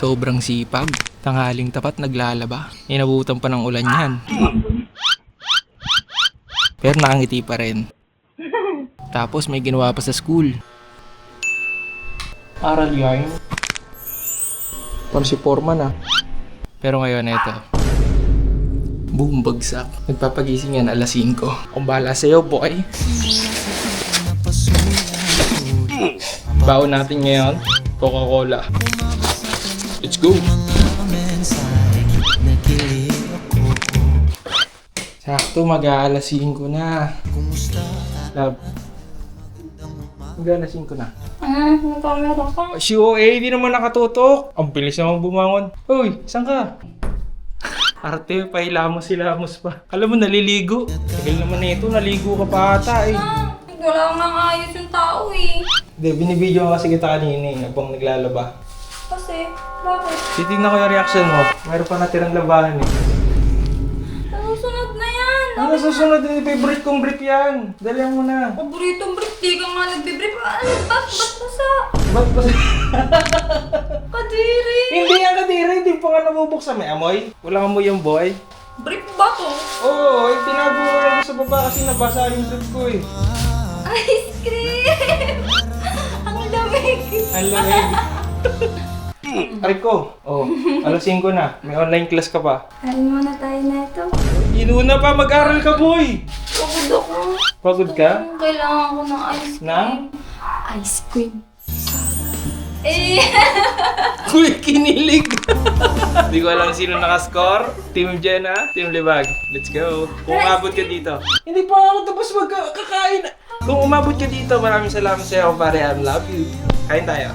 Sobrang sipag. Tanghaling tapat naglalaba. Inabutan pa ng ulan yan. Pero nakangiti pa rin. Tapos may ginawa pa sa school. Aral yarn. Parang si Foreman ah. Pero ngayon ito. Boom, bagsak. Nagpapagising yan alas 5. Kung bahala sa'yo, boy. Baon natin ngayon, Coca-Cola. Let's go! Sakto, mag-aalas 5 na. Love. Mag-aalas 5 na. Nagkamera ka. Si OA, di naman nakatutok. Ang bilis naman bumangon. Uy, saan ka? Arte, pahilamos-hilamos pa. Alam mo, naliligo. Tagal naman na ito, naligo ka pa ata eh. Wala nang ayos yung tao eh. Hindi, binibidyo ka kasi kita kanina eh, habang naglalaba. Kasi, bakit? Titignan ko yung reaction mo. Mayroon pa natirang labahan eh. Nasusunod na yan. Ano susunod? Favorite kong brief yan. Dalihan mo na. Paboritong brief, di ka nga nagbibrief. Ano, ba't basa? Ba't ba? Kadiri. Hindi yan kadiri, hindi pa nga nabubuksan. May amoy? Walang amoy yung boy. Brief ba to? Oo, tinago ko lang sa baba kasi nabasa yung brief ko eh. Ice cream! Ang lamig! Ang lamig. Rico, alas 5 na. May online class ka pa. Kain muna tayo na ito. Inuna pa, mag-aral ka boy! Pagod ako. Pagod ka? Kailangan ko ng ice cream. Na? Ice cream. Eh! Uy, kinilig! Hindi ko alam sino nakascore. Team Jenna, Team Libag. Let's go. Kung umabot ka dito. Hindi pa ako tapos magkakain. Kung umabot ka dito, maraming salamat sa'yo, pare. I love you. Kain tayo.